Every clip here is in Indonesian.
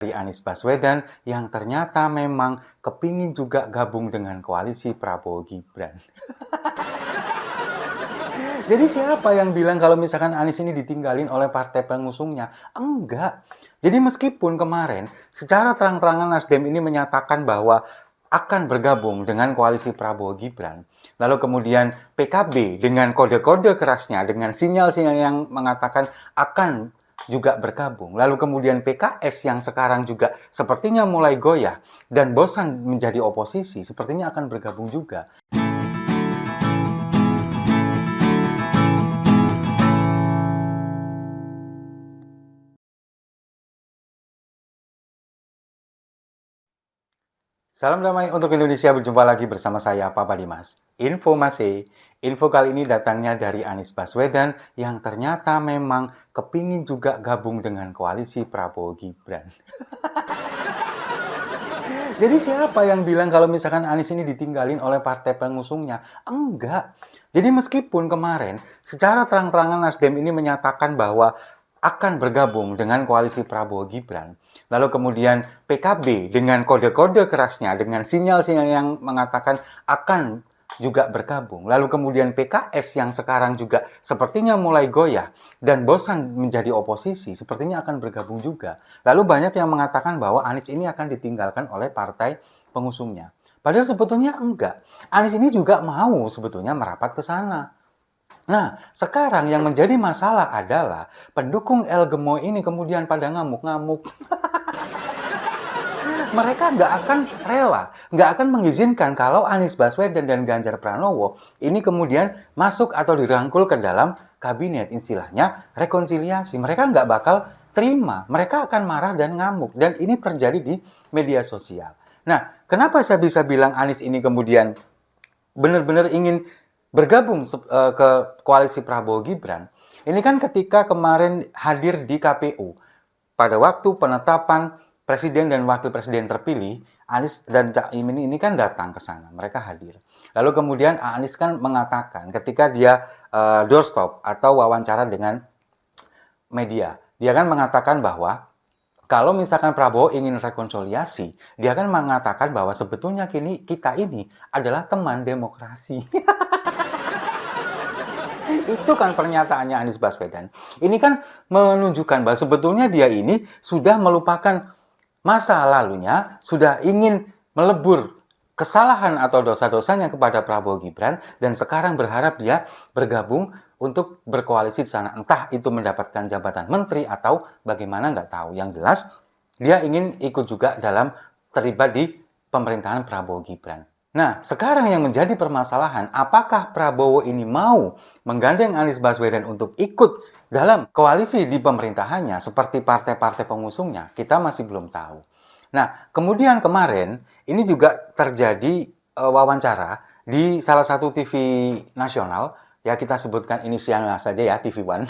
dari Anies Baswedan yang ternyata memang kepingin juga gabung dengan koalisi Prabowo Gibran. Jadi siapa yang bilang kalau misalkan Anies ini ditinggalin oleh partai pengusungnya? Enggak. Jadi meskipun kemarin secara terang-terangan Nasdem ini menyatakan bahwa akan bergabung dengan koalisi Prabowo Gibran, lalu kemudian PKB dengan kode-kode kerasnya, dengan sinyal-sinyal yang mengatakan akan juga bergabung. Lalu kemudian PKS yang sekarang juga sepertinya mulai goyah dan bosan menjadi oposisi, sepertinya akan bergabung juga. Salam damai untuk Indonesia, berjumpa lagi bersama saya, Papa Dimas. Info kali ini datangnya dari Anies Baswedan yang ternyata memang kepingin juga gabung dengan koalisi Prabowo Gibran. Jadi siapa yang bilang kalau misalkan Anies ini ditinggalin oleh partai pengusungnya? Enggak. Jadi meskipun kemarin secara terang-terangan Nasdem ini menyatakan bahwa akan bergabung dengan koalisi Prabowo Gibran, lalu kemudian PKB dengan kode-kode kerasnya, dengan sinyal-sinyal yang mengatakan akan juga bergabung, lalu kemudian PKS yang sekarang juga sepertinya mulai goyah dan bosan menjadi oposisi, sepertinya akan bergabung juga. Lalu banyak yang mengatakan bahwa Anies ini akan ditinggalkan oleh partai pengusungnya. Padahal sebetulnya enggak. Anies ini juga mau sebetulnya merapat ke sana. Nah, sekarang yang menjadi masalah adalah pendukung El Gemoy ini kemudian pada ngamuk-ngamuk. Mereka nggak akan rela, nggak akan mengizinkan kalau Anies Baswedan dan Ganjar Pranowo ini kemudian masuk atau dirangkul ke dalam kabinet, istilahnya rekonsiliasi. Mereka nggak bakal terima, mereka akan marah dan ngamuk. Dan ini terjadi di media sosial. Nah, kenapa saya bisa bilang Anies ini kemudian benar-benar ingin bergabung ke koalisi Prabowo Gibran? Ini kan ketika kemarin hadir di KPU pada waktu penetapan presiden dan wakil presiden terpilih, Anies dan Cak Imin ini kan datang ke sana, mereka hadir. Lalu kemudian Anies kan mengatakan ketika dia doorstop atau wawancara dengan media, dia kan mengatakan bahwa kalau misalkan Prabowo ingin rekonsiliasi, dia kan mengatakan bahwa sebetulnya kini kita ini adalah teman demokrasi. Itu kan pernyataannya Anies Baswedan. Ini kan menunjukkan bahwa sebetulnya dia ini sudah melupakan masa lalunya, sudah ingin melebur kesalahan atau dosa-dosanya kepada Prabowo Gibran, dan sekarang berharap dia bergabung untuk berkoalisi di sana. Entah itu mendapatkan jabatan menteri atau bagaimana, nggak tahu. Yang jelas, dia ingin ikut juga dalam terlibat di pemerintahan Prabowo Gibran. Nah, sekarang yang menjadi permasalahan, apakah Prabowo ini mau menggandeng Anies Baswedan untuk ikut dalam koalisi di pemerintahannya seperti partai-partai pengusungnya? Kita masih belum tahu. Nah, kemudian kemarin ini juga terjadi wawancara di salah satu TV nasional, ya kita sebutkan inisialnya saja ya, TV One.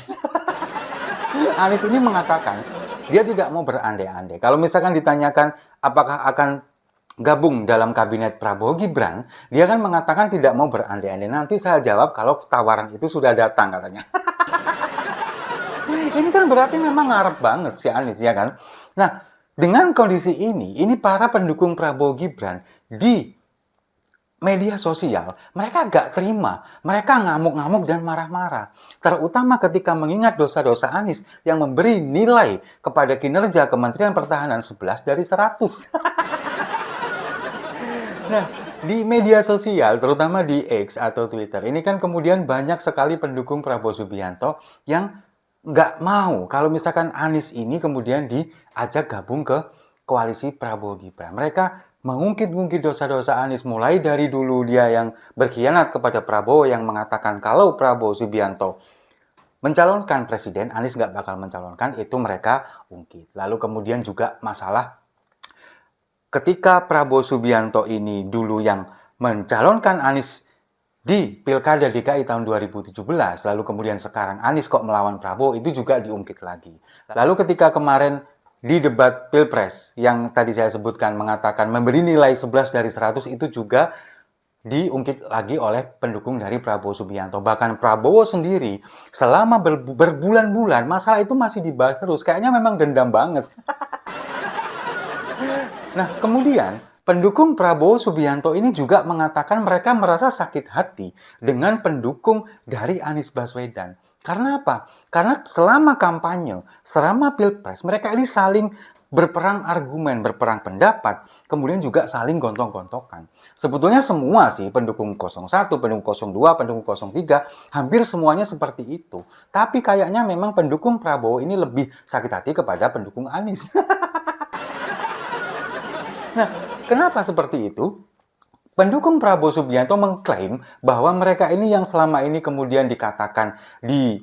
Anies ini mengatakan dia tidak mau berandai-andai. Kalau misalkan ditanyakan apakah akan gabung dalam kabinet Prabowo Gibran, dia kan mengatakan tidak mau berandai-andai. Nanti saya jawab kalau tawaran itu sudah datang, katanya. Ini kan berarti memang ngarep banget si Anies, ya kan? Nah, dengan kondisi ini para pendukung Prabowo Gibran di media sosial, mereka gak terima. Mereka ngamuk-ngamuk dan marah-marah. Terutama ketika mengingat dosa-dosa Anies yang memberi nilai kepada kinerja Kementerian Pertahanan 11 dari 100. Nah, di media sosial, terutama di X atau Twitter, ini kan kemudian banyak sekali pendukung Prabowo Subianto yang nggak mau kalau misalkan Anies ini kemudian diajak gabung ke koalisi Prabowo Gibran. Mereka mengungkit-ungkit dosa-dosa Anies, mulai dari dulu dia yang berkhianat kepada Prabowo yang mengatakan kalau Prabowo Subianto mencalonkan presiden, Anies nggak bakal mencalonkan, itu mereka ungkit. Lalu kemudian juga masalah ketika Prabowo Subianto ini dulu yang mencalonkan Anies di Pilkada DKI tahun 2017, lalu kemudian sekarang Anies kok melawan Prabowo, itu juga diungkit lagi. Lalu ketika kemarin di debat Pilpres yang tadi saya sebutkan mengatakan memberi nilai 11 dari 100, itu juga diungkit lagi oleh pendukung dari Prabowo Subianto. Bahkan Prabowo sendiri selama berbulan-bulan masalah itu masih dibahas terus. Kayaknya memang dendam banget. Nah, kemudian pendukung Prabowo Subianto ini juga mengatakan mereka merasa sakit hati dengan pendukung dari Anies Baswedan. Karena apa? Karena selama kampanye, selama Pilpres, mereka ini saling berperang argumen, berperang pendapat, kemudian juga saling gontok-gontokan. Sebetulnya semua sih, pendukung 01, pendukung 02, pendukung 03, hampir semuanya seperti itu. Tapi kayaknya memang pendukung Prabowo ini lebih sakit hati kepada pendukung Anies. Nah, kenapa seperti itu? Pendukung Prabowo Subianto mengklaim bahwa mereka ini yang selama ini kemudian dikatakan di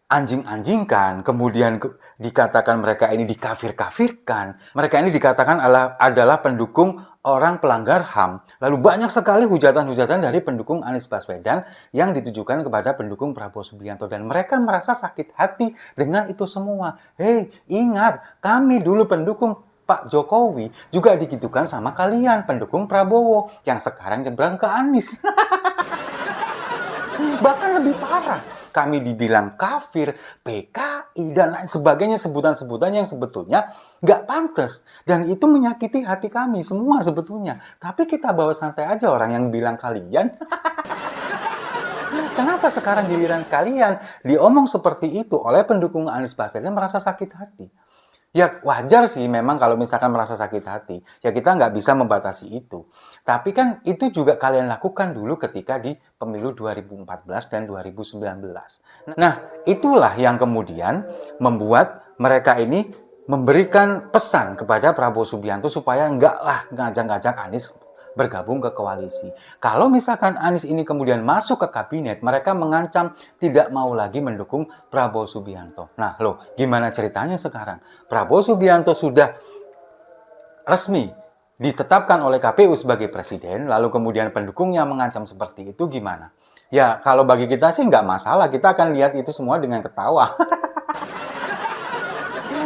anjing-anjingkan, kemudian dikatakan mereka ini dikafir-kafirkan, mereka ini dikatakan adalah pendukung orang pelanggar HAM. Lalu banyak sekali hujatan-hujatan dari pendukung Anies Baswedan yang ditujukan kepada pendukung Prabowo Subianto. Dan mereka merasa sakit hati dengan itu semua. Hei, ingat, kami dulu pendukung Pak Jokowi juga digitukan sama kalian, pendukung Prabowo, yang sekarang nyebrang ke Anies. Bahkan lebih parah, kami dibilang kafir, PKI, dan lain sebagainya, sebutan-sebutan yang sebetulnya nggak pantas. Dan itu menyakiti hati kami semua sebetulnya. Tapi kita bawa santai aja orang yang bilang kalian. Kenapa sekarang giliran kalian diomong seperti itu oleh pendukung Anies Baswedan merasa sakit hati? Ya wajar sih memang kalau misalkan merasa sakit hati. Ya kita nggak bisa membatasi itu. Tapi kan itu juga kalian lakukan dulu ketika di pemilu 2014 dan 2019. Nah, itulah yang kemudian membuat mereka ini memberikan pesan kepada Prabowo Subianto supaya nggak lah ngajak-ngajak Anies bergabung ke koalisi. Kalau misalkan Anies ini kemudian masuk ke kabinet, mereka mengancam tidak mau lagi mendukung Prabowo Subianto. Nah, loh, gimana ceritanya sekarang? Prabowo Subianto sudah resmi ditetapkan oleh KPU sebagai presiden, lalu kemudian pendukungnya mengancam seperti itu gimana? Ya, kalau bagi kita sih nggak masalah, kita akan lihat itu semua dengan ketawa.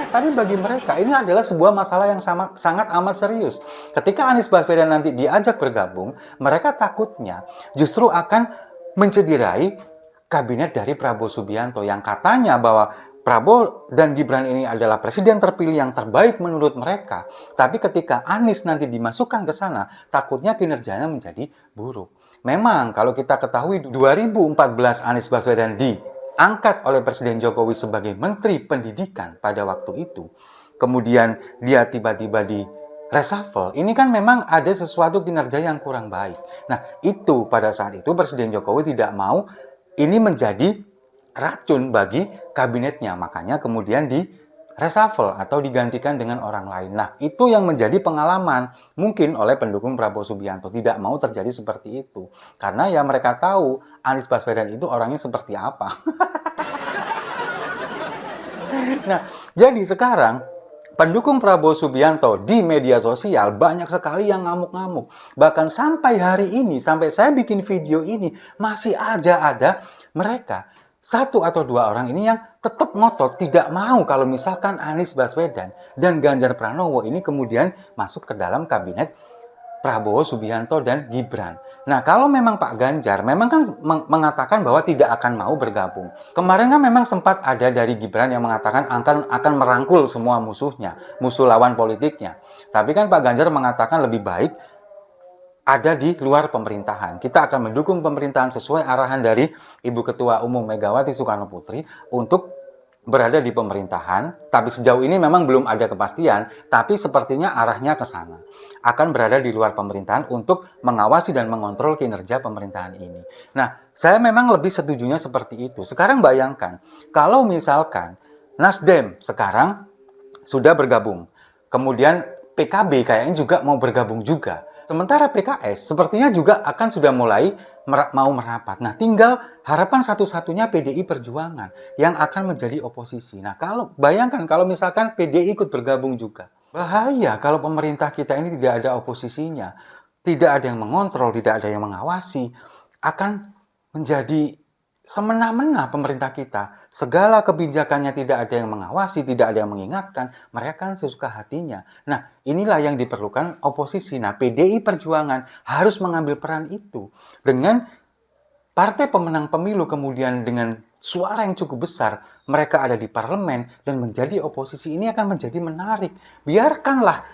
Tapi bagi mereka ini adalah sebuah masalah yang sangat amat serius. Ketika Anies Baswedan nanti diajak bergabung, mereka takutnya justru akan mencederai kabinet dari Prabowo Subianto yang katanya bahwa Prabowo dan Gibran ini adalah presiden terpilih yang terbaik menurut mereka. Tapi ketika Anies nanti dimasukkan ke sana, takutnya kinerjanya menjadi buruk. Memang kalau kita ketahui 2014 Anies Baswedan diangkat oleh Presiden Jokowi sebagai Menteri Pendidikan pada waktu itu, kemudian dia tiba-tiba di reshuffle, ini kan memang ada sesuatu kinerja yang kurang baik. Nah, itu pada saat itu Presiden Jokowi tidak mau ini menjadi racun bagi kabinetnya, makanya kemudian di reshuffle atau digantikan dengan orang lain. Nah, itu yang menjadi pengalaman mungkin oleh pendukung Prabowo Subianto. Tidak mau terjadi seperti itu. Karena ya mereka tahu Anies Baswedan itu orangnya seperti apa. Nah, jadi sekarang pendukung Prabowo Subianto di media sosial banyak sekali yang ngamuk-ngamuk. Bahkan sampai hari ini, sampai saya bikin video ini, masih aja ada mereka satu atau dua orang ini yang tetap ngotot tidak mau kalau misalkan Anies Baswedan dan Ganjar Pranowo ini kemudian masuk ke dalam kabinet Prabowo Subianto dan Gibran. Nah, kalau memang Pak Ganjar memang kan mengatakan bahwa tidak akan mau bergabung. Kemarin kan memang sempat ada dari Gibran yang mengatakan akan merangkul semua musuhnya, musuh lawan politiknya. Tapi kan Pak Ganjar mengatakan lebih baik ada di luar pemerintahan. Kita akan mendukung pemerintahan sesuai arahan dari Ibu Ketua Umum Megawati Soekarno Putri untuk berada di pemerintahan, tapi sejauh ini memang belum ada kepastian, tapi sepertinya arahnya ke sana. Akan berada di luar pemerintahan untuk mengawasi dan mengontrol kinerja pemerintahan ini. Nah, saya memang lebih setujunya seperti itu. Sekarang bayangkan, kalau misalkan Nasdem sekarang sudah bergabung, kemudian PKB kayaknya juga mau bergabung juga. Sementara PKS sepertinya juga akan sudah mulai mau merapat. Nah, tinggal harapan satu-satunya PDI Perjuangan yang akan menjadi oposisi. Nah, bayangkan kalau misalkan PDI ikut bergabung juga. Bahaya kalau pemerintah kita ini tidak ada oposisinya. Tidak ada yang mengontrol, tidak ada yang mengawasi. Akan menjadi semena-mena pemerintah kita. Segala kebijakannya tidak ada yang mengawasi, tidak ada yang mengingatkan. Mereka kan sesuka hatinya. Nah, inilah yang diperlukan oposisi. Nah, PDI Perjuangan harus mengambil peran itu. Dengan partai pemenang pemilu kemudian dengan suara yang cukup besar, mereka ada di parlemen dan menjadi oposisi, ini akan menjadi menarik. Biarkanlah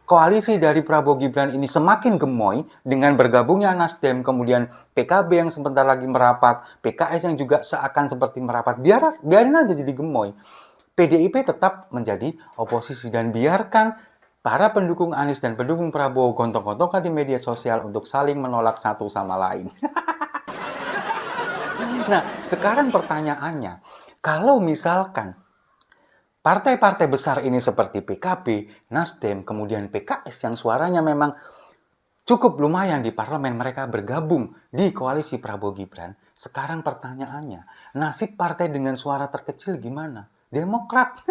koalisi dari Prabowo Gibran ini semakin gemoy dengan bergabungnya Nasdem, kemudian PKB yang sebentar lagi merapat, PKS yang juga seakan seperti merapat, biarin aja jadi gemoy. PDIP tetap menjadi oposisi dan biarkan para pendukung Anies dan pendukung Prabowo gontok-gontokan di media sosial untuk saling menolak satu sama lain. Nah, sekarang pertanyaannya, kalau misalkan partai-partai besar ini seperti PKB, Nasdem, kemudian PKS yang suaranya memang cukup lumayan di parlemen, mereka bergabung di koalisi Prabowo Gibran. Sekarang pertanyaannya, nasib partai dengan suara terkecil gimana? Demokrat.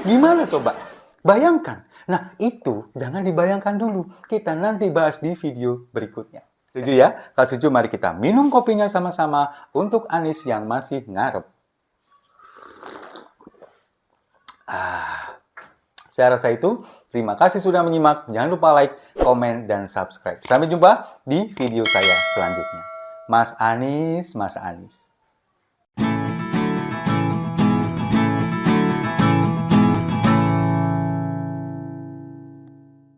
Gimana coba? Bayangkan. Nah, itu jangan dibayangkan dulu. Kita nanti bahas di video berikutnya. Setuju ya? Kalau setuju, mari kita minum kopinya sama-sama untuk Anies yang masih ngarep. Saya rasa itu. Terima kasih sudah menyimak. Jangan lupa like, komen, dan subscribe. Sampai jumpa di video saya selanjutnya. Mas Anies, Mas Anies.